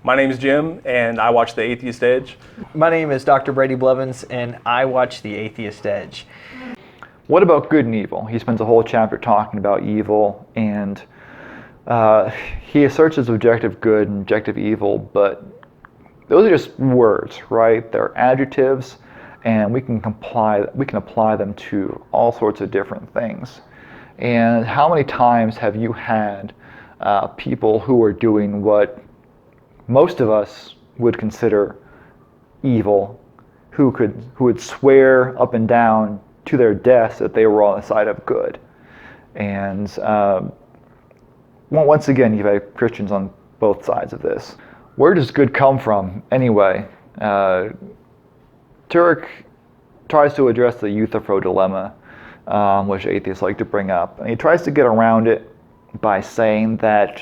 My name is Jim, and I watch The Atheist Edge. My name is Dr. Brady Blevins, and I watch The Atheist Edge. What about good and evil? He spends a whole chapter talking about evil, and he asserts his objective good and objective evil, but those are just words, right? They're adjectives, and we can apply them to all sorts of different things. And how many times have you had people who are doing what most of us would consider evil, who would swear up and down to their deaths that they were on the side of good? And once again, you've had Christians on both sides of this. Where does good come from anyway? Turek tries to address the Euthyphro dilemma, which atheists like to bring up. And he tries to get around it by saying that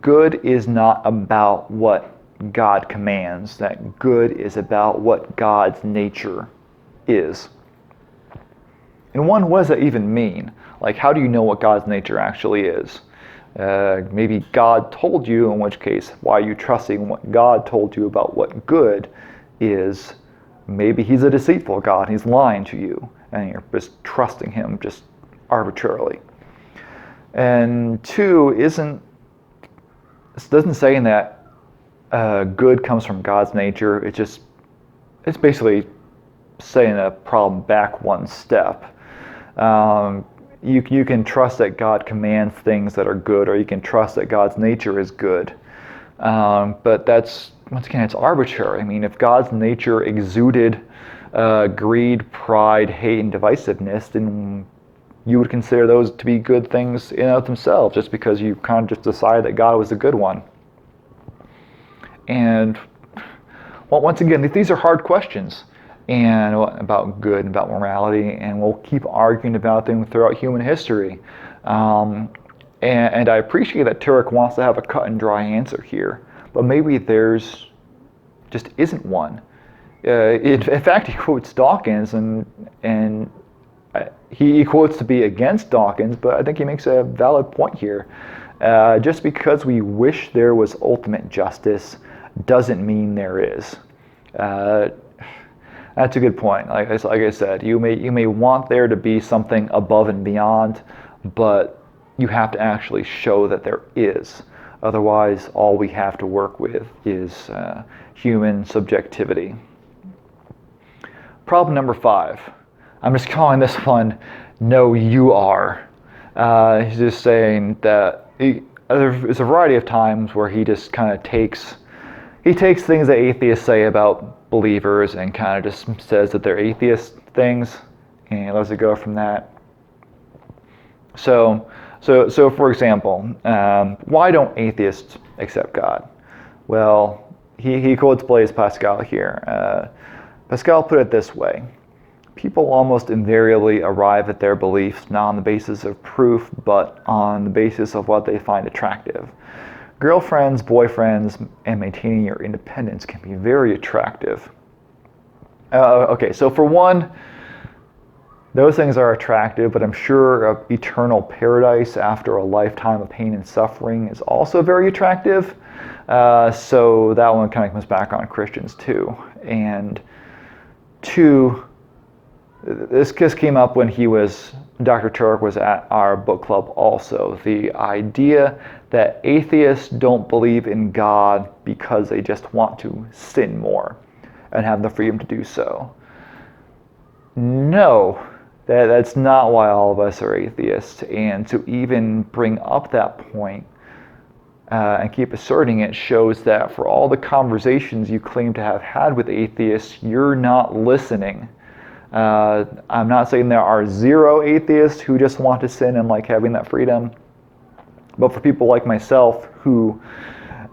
good is not about what God commands, that good is about what God's nature is. And one, what does that even mean? Like, how do you know what God's nature actually is? Maybe God told you, in which case, why are you trusting what God told you about what good is? Maybe he's a deceitful God, he's lying to you, and you're just trusting him just arbitrarily. And two, doesn't say that good comes from God's nature. It's basically setting a problem back one step. You can trust that God commands things that are good, or you can trust that God's nature is good. But that's, once again, it's arbitrary. I mean, if God's nature exuded greed, pride, hate, and divisiveness, then you would consider those to be good things in and of themselves, just because you kind of just decided that God was the good one. And well, once again, these are hard questions, and about good and about morality, and we'll keep arguing about them throughout human history. And I appreciate that Turek wants to have a cut and dry answer here, but maybe there's just isn't one. In fact, he quotes Dawkins, and he quotes to be against Dawkins, but I think he makes a valid point here. Just because we wish there was ultimate justice doesn't mean there is. That's a good point. Like I said, you may want there to be something above and beyond, but you have to actually show that there is. Otherwise, all we have to work with is human subjectivity. Problem number 5. I'm just calling this one, "No, you are." He's just saying that there's a variety of times where he just kind of takes things that atheists say about believers and kind of just says that they're atheist things, and lets it go from that. So for example, why don't atheists accept God? Well, he quotes Blaise Pascal here. Pascal put it this way: people almost invariably arrive at their beliefs not on the basis of proof, but on the basis of what they find attractive. Girlfriends, boyfriends, and maintaining your independence can be very attractive. Okay, so for one, those things are attractive, but I'm sure an eternal paradise after a lifetime of pain and suffering is also very attractive. So that one kind of comes back on Christians too. And two, this came up when Dr. Turek was at our book club also. The idea that atheists don't believe in God because they just want to sin more and have the freedom to do so. No, that's not why all of us are atheists. And to even bring up that point and keep asserting it shows that for all the conversations you claim to have had with atheists, you're not listening. I'm not saying there are zero atheists who just want to sin and like having that freedom, but for people like myself who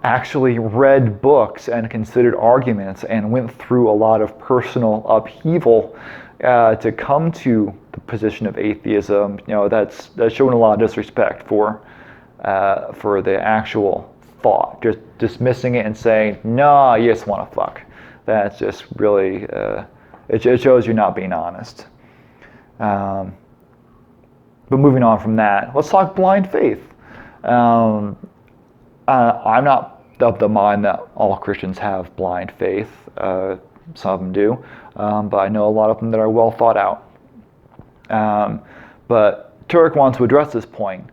actually read books and considered arguments and went through a lot of personal upheaval to come to the position of atheism, that's showing a lot of disrespect for the actual thought. Just dismissing it and saying, "No, you just want to fuck." That's just really. It shows you're not being honest. But moving on from that, let's talk blind faith. I'm not of the mind that all Christians have blind faith. Some of them do, but I know a lot of them that are well thought out. But Turek wants to address this point.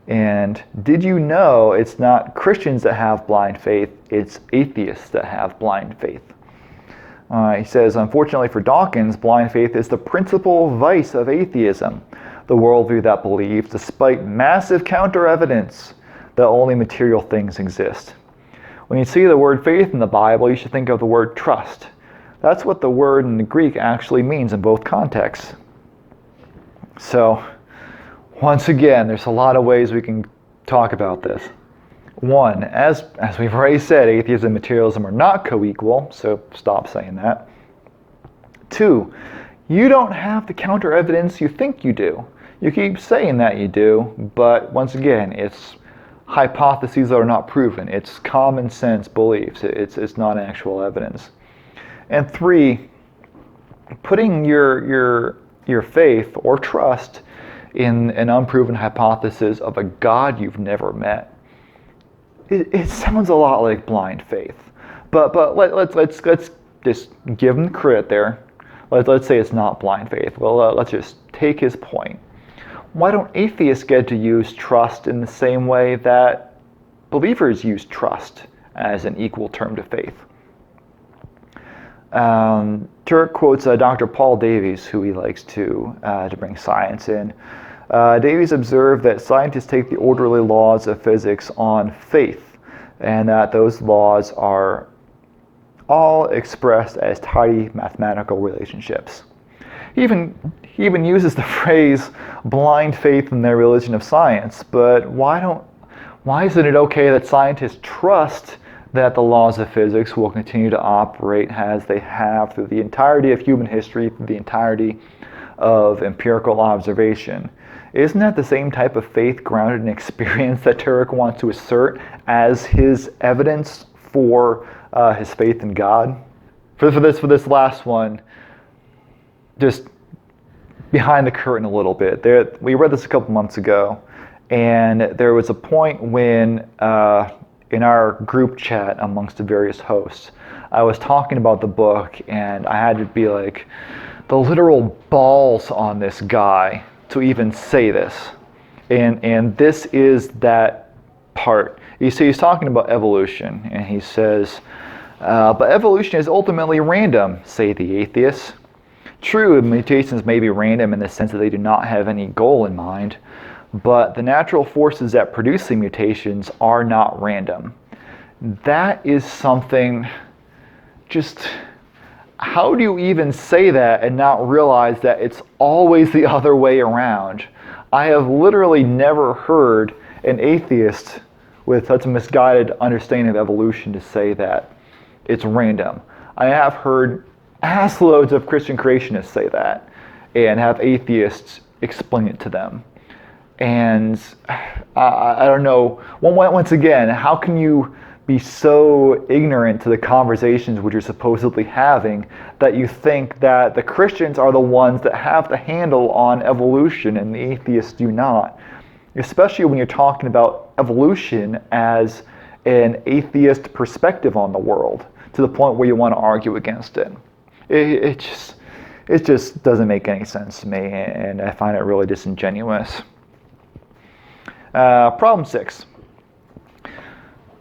And did you know it's not Christians that have blind faith, it's atheists that have blind faith? He says, unfortunately for Dawkins, blind faith is the principal vice of atheism, the worldview that believes, despite massive counter-evidence, that only material things exist. When you see the word faith in the Bible, you should think of the word trust. That's what the word in the Greek actually means in both contexts. So, once again, there's a lot of ways we can talk about this. One, as we've already said, atheism and materialism are not co-equal, so stop saying that. Two, you don't have the counter evidence you think you do. You keep saying that you do, but once again, it's hypotheses that are not proven. It's common sense beliefs. It's not actual evidence. And three, putting your faith or trust in an unproven hypothesis of a God you've never met. It sounds a lot like blind faith, but let's just give him credit there. Let's say it's not blind faith. Well, let's just take his point. Why don't atheists get to use trust in the same way that believers use trust as an equal term to faith? Turek quotes Dr. Paul Davies, who he likes to bring science in. Davies observed that scientists take the orderly laws of physics on faith, and that those laws are all expressed as tidy mathematical relationships. He even uses the phrase blind faith in their religion of science, but why isn't it okay that scientists trust that the laws of physics will continue to operate as they have through the entirety of human history, through the entirety of empirical observation? Isn't that the same type of faith grounded in experience that Turek wants to assert as his evidence for his faith in God? For this last one, just behind the curtain a little bit. We read this a couple months ago, and there was a point when in our group chat amongst the various hosts, I was talking about the book, and I had to be like, the literal balls on this guy to even say this. And this is that part. You see, he's talking about evolution, and he says, but evolution is ultimately random, say the atheists. True, mutations may be random in the sense that they do not have any goal in mind, but the natural forces that produce the mutations are not random. That is something, just, how do you even say that and not realize that it's always the other way around? I have literally never heard an atheist with such a misguided understanding of evolution to say that it's random. I have heard assloads of Christian creationists say that and have atheists explain it to them. And I don't know, once again, how can you be so ignorant to the conversations which you're supposedly having that you think that the Christians are the ones that have the handle on evolution and the atheists do not? Especially when you're talking about evolution as an atheist perspective on the world, to the point where you want to argue against it. It just doesn't make any sense to me, and I find it really disingenuous. Problem 6.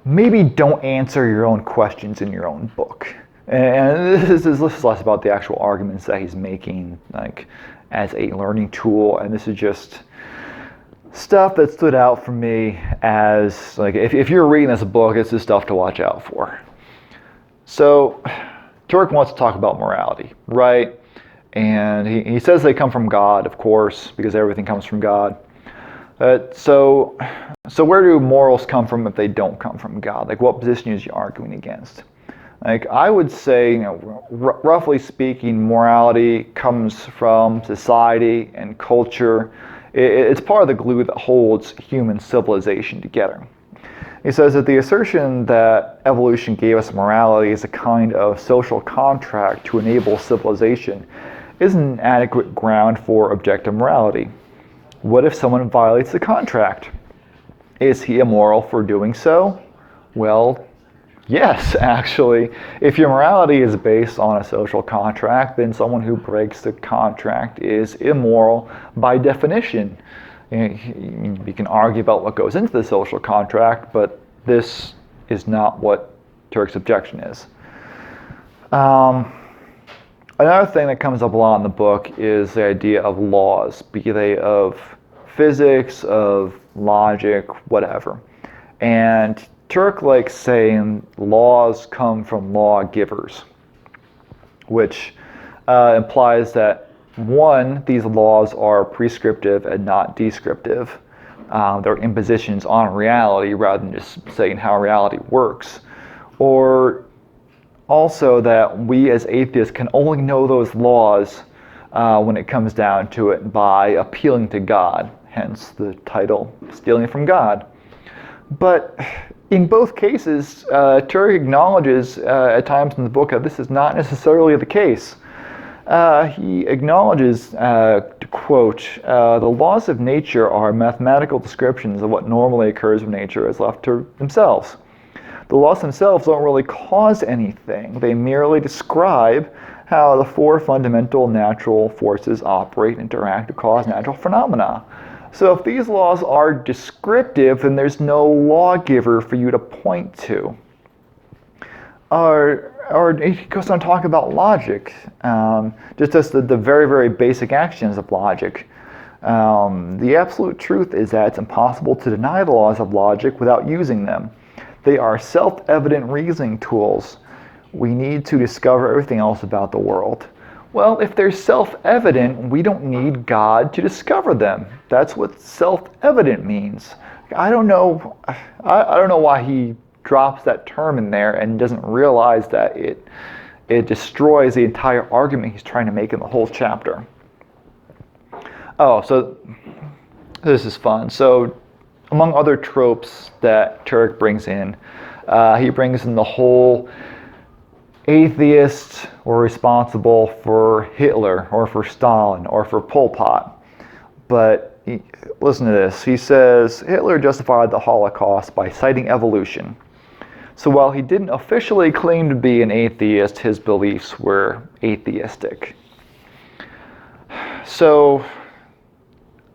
Maybe don't answer your own questions in your own book. And this is less about the actual arguments that he's making, like as a learning tool, and this is just stuff that stood out for me as, like, if you're reading this book, it's just stuff to watch out for. So, Turek wants to talk about morality, right? And he says they come from God, of course, because everything comes from God. So where do morals come from if they don't come from God? Like, what position is he arguing against? Like, I would say, roughly speaking, morality comes from society and culture. It's part of the glue that holds human civilization together. He says that the assertion that evolution gave us morality as a kind of social contract to enable civilization isn't an adequate ground for objective morality. What if someone violates the contract? Is he immoral for doing so? Well, Yes, actually. If your morality is based on a social contract, then someone who breaks the contract is immoral by definition. We can argue about what goes into the social contract, but this is not what Turek's objection is. Another thing that comes up a lot in the book is the idea of laws, be they of physics, of logic, whatever. And Turek likes saying laws come from lawgivers, which implies that, one, these laws are prescriptive and not descriptive. They're impositions on reality rather than just saying how reality works. Or also that we as atheists can only know those laws when it comes down to it by appealing to God, hence the title, Stealing from God. But in both cases, Turek acknowledges at times in the book that this is not necessarily the case. He acknowledges, to quote, the laws of nature are mathematical descriptions of what normally occurs when nature is left to themselves. The laws themselves don't really cause anything. They merely describe how the four fundamental natural forces operate, interact, to cause natural phenomena. So if these laws are descriptive, then there's no lawgiver for you to point to. Or he goes on to talk about logic, just as the very, very basic actions of logic. The absolute truth is that it's impossible to deny the laws of logic without using them. They are self-evident reasoning tools. We need to discover everything else about the world. Well, if they're self-evident, we don't need God to discover them. That's what self-evident means. I don't know why he drops that term in there and doesn't realize that it destroys the entire argument he's trying to make in the whole chapter. Oh, so this is fun. So among other tropes that Turek brings in, he brings in the whole atheists were responsible for Hitler or for Stalin or for Pol Pot. But listen to this. He says Hitler justified the Holocaust by citing evolution. So while he didn't officially claim to be an atheist, his beliefs were atheistic. So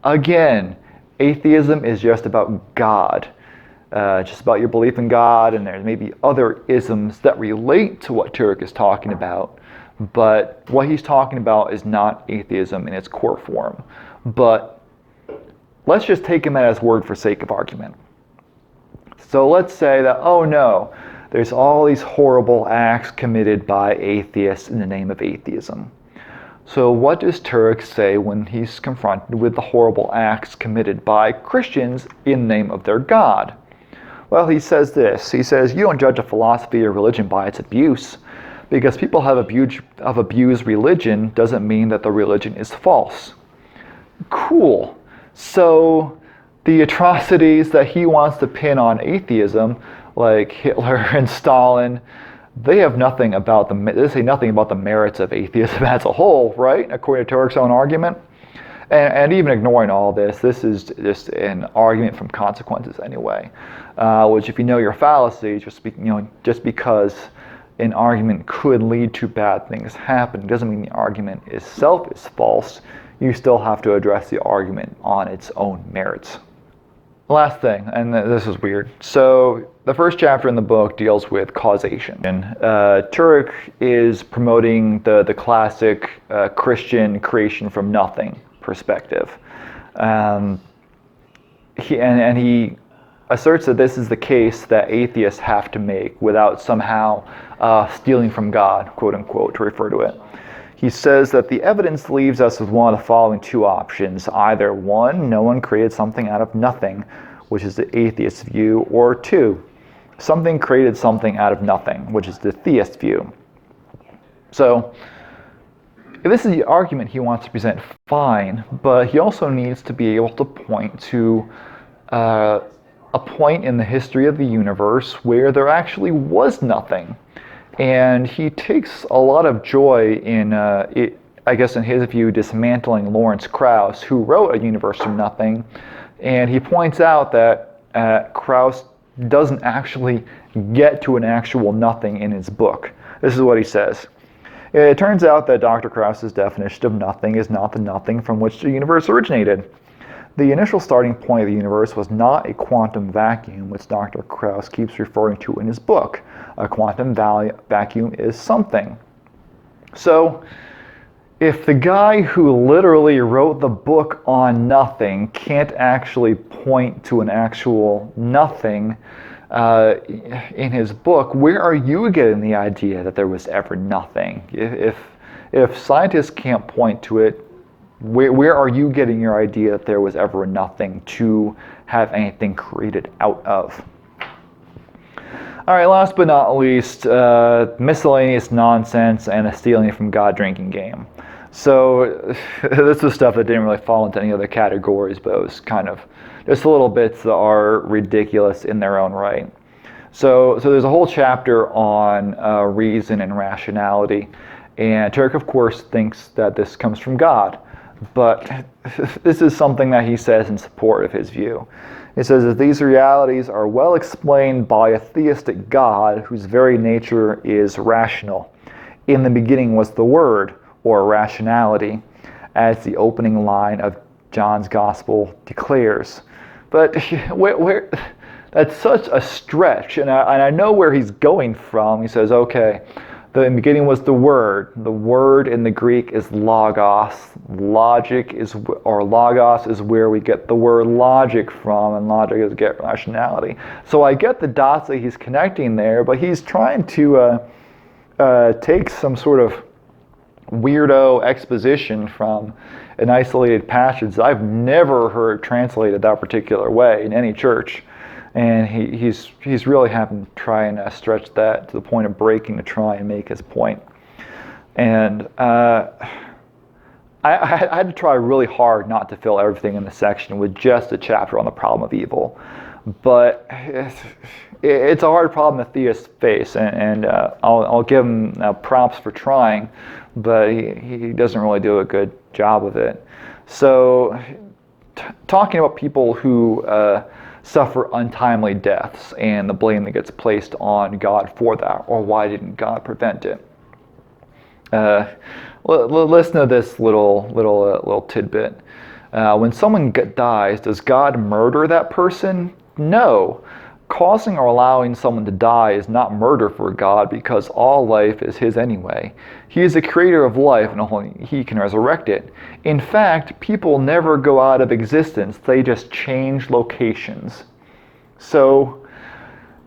again, atheism is just about God. Just about your belief in God, and there's maybe other isms that relate to what Turek is talking about, but what he's talking about is not atheism in its core form. But let's just take him at his word for sake of argument. So let's say that, oh no, there's all these horrible acts committed by atheists in the name of atheism. So what does Turek say when he's confronted with the horrible acts committed by Christians in the name of their God? Well, he says this. He says, you don't judge a philosophy or religion by its abuse. Because people have abused religion doesn't mean that the religion is false. Cool. So the atrocities that he wants to pin on atheism, like Hitler and Stalin, they say nothing about the merits of atheism as a whole, right? According to Turek's own argument. And even ignoring all this is just an argument from consequences anyway. Which, if you know your fallacy, just because an argument could lead to bad things happening doesn't mean the argument itself is false. You still have to address the argument on its own merits. Last thing, and this is weird. So the first chapter in the book deals with causation. And Turek is promoting the classic Christian creation from nothing perspective. He asserts that this is the case that atheists have to make without somehow stealing from God, quote unquote, to refer to it. He says that the evidence leaves us with one of the following two options. Either one, no one created something out of nothing, which is the atheist view, or two, something created something out of nothing, which is the theist view. So if this is the argument he wants to present, fine, but he also needs to be able to point to a point in the history of the universe where there actually was nothing. And he takes a lot of joy in, I guess in his view, dismantling Lawrence Krauss, who wrote A Universe from Nothing. And he points out that Krauss doesn't actually get to an actual nothing in his book. This is what he says. It turns out that Dr. Krauss's definition of nothing is not the nothing from which the universe originated. The initial starting point of the universe was not a quantum vacuum, which Dr. Krauss keeps referring to in his book. A quantum vacuum is something. So, if the guy who literally wrote the book on nothing can't actually point to an actual nothing in his book, where are you getting the idea that there was ever nothing? If scientists can't point to it, where are you getting your idea that there was ever nothing to have anything created out of? All right, last but not least, miscellaneous nonsense and a stealing from God drinking game. So this was stuff that didn't really fall into any other categories, but it was kind of just little bits that are ridiculous in their own right. So there's a whole chapter on reason and rationality, and Turek, of course, thinks that this comes from God. But this is something that he says in support of his view. He says that these realities are well explained by a theistic God whose very nature is rational. In the beginning was the Word, or rationality, as the opening line of John's Gospel declares. But that's such a stretch, and I know where he's going from. He says, okay, in the beginning was the Word. The Word in the Greek is logos. Logos is where we get the word logic from, and logic is get rationality. So I get the dots that he's connecting there, but he's trying to take some sort of weirdo exposition from an isolated passage that I've never heard translated that particular way in any church. And he's really having to try and stretch that to the point of breaking to try and make his point. And I had to try really hard not to fill everything in the section with just a chapter on the problem of evil. But it's a hard problem that theists face, and I'll give him props for trying, but he doesn't really do a good job of it. So talking about people who suffer untimely deaths and the blame that gets placed on God for that, or why didn't God prevent it? Listen to this little tidbit. When someone dies, does God murder that person? No. Causing or allowing someone to die is not murder for God, because all life is His anyway. He is the creator of life, and only He can resurrect it. In fact, people never go out of existence. They just change locations. So,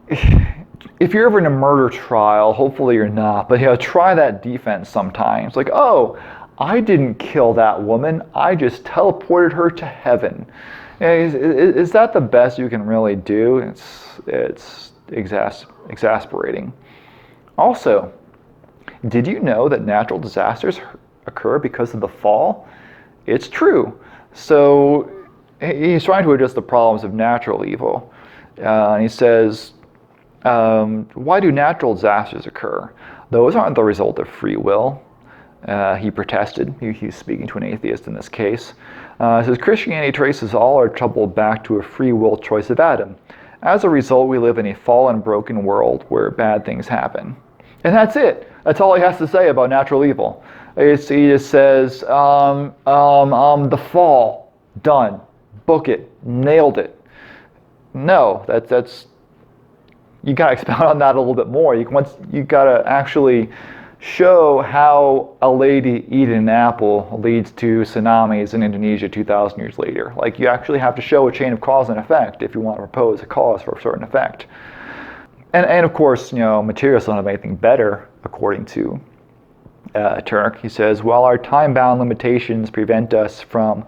if you're ever in a murder trial, hopefully you're not, but try that defense sometimes. Like, oh, I didn't kill that woman. I just teleported her to heaven. Is that the best you can really do? It's exasperating. Also, did you know that natural disasters occur because of the fall? It's true. So he's trying to address the problems of natural evil. And he says, why do natural disasters occur? Those aren't the result of free will. He protested. He's speaking to an atheist in this case. Says Christianity traces all our trouble back to a free will choice of Adam. As a result, we live in a fallen, broken world where bad things happen. And that's it. That's all he has to say about natural evil. He just says, the fall, done, book it, nailed it. No, that's you got to expound on that a little bit more. You got to actually show how a lady eating an apple leads to tsunamis in Indonesia 2,000 years later. Like, you actually have to show a chain of cause and effect if you want to propose a cause for a certain effect. And of course, materialists don't have anything better, according to Turek. He says, while our time-bound limitations prevent us from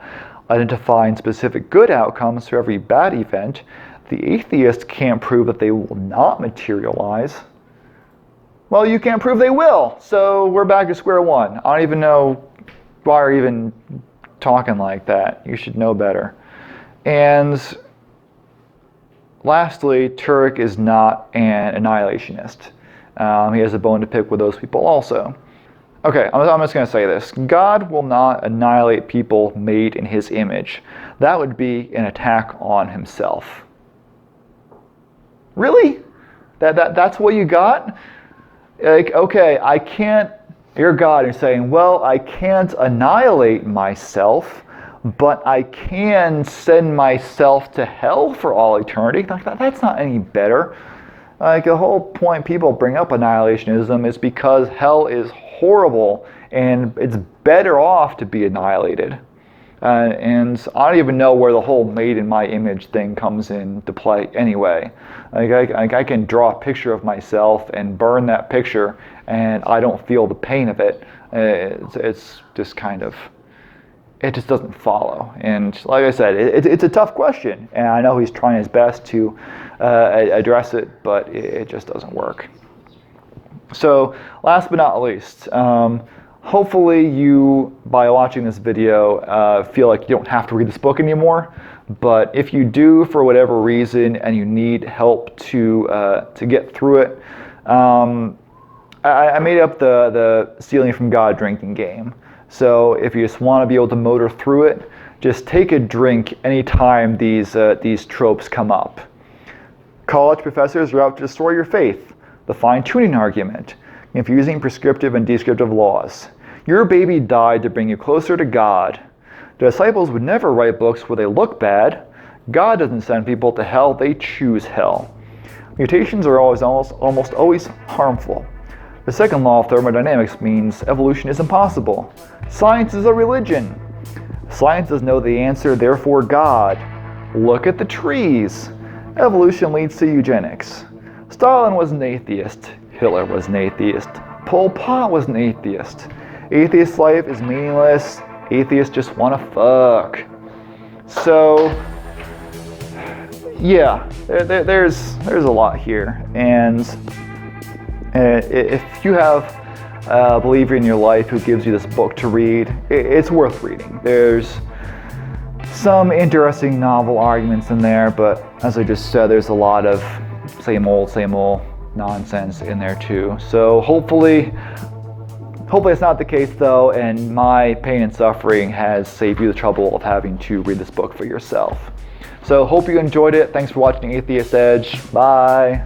identifying specific good outcomes for every bad event, the atheist can't prove that they will not materialize. Well, you can't prove they will, so we're back to square one. I don't even know why you're even talking like that. You should know better. And lastly, Turek is not an annihilationist. He has a bone to pick with those people also. Okay, I'm just going to say this. God will not annihilate people made in His image. That would be an attack on Himself. Really? That's what you got? Like, okay, I can't, you're God, you're saying, well, I can't annihilate myself, but I can send myself to hell for all eternity. That's not any better. Like, the whole point people bring up annihilationism is because hell is horrible and it's better off to be annihilated. And I don't even know where the whole made in my image thing comes into play anyway. Like, I can draw a picture of myself and burn that picture and I don't feel the pain of it. It's just kind of, it just doesn't follow. And like I said, it's a tough question, and I know he's trying his best to address it, but it just doesn't work. So last but not least, hopefully you, by watching this video, feel like you don't have to read this book anymore. But if you do, for whatever reason, and you need help to get through it, I made up the stealing from God drinking game. So if you just want to be able to motor through it, just take a drink anytime these tropes come up. College professors are out to destroy your faith. The fine-tuning argument. Confusing prescriptive and descriptive laws. Your baby died to bring you closer to God. The disciples would never write books where they look bad. God doesn't send people to hell, they choose hell. Mutations are almost always harmful. The second law of thermodynamics means evolution is impossible. Science is a religion. Science doesn't know the answer, therefore God. Look at the trees. Evolution leads to eugenics. Stalin was an atheist. Hitler was an atheist. Pol Pot was an atheist. Atheist life is meaningless. Atheists just want to fuck. So, yeah, there's a lot here. And if you have a believer in your life who gives you this book to read, it's worth reading. There's some interesting novel arguments in there, but as I just said, there's a lot of same old nonsense in there too. So hopefully it's not the case though, and my pain and suffering has saved you the trouble of having to read this book for yourself. So hope you enjoyed it. Thanks for watching Atheist Edge. Bye.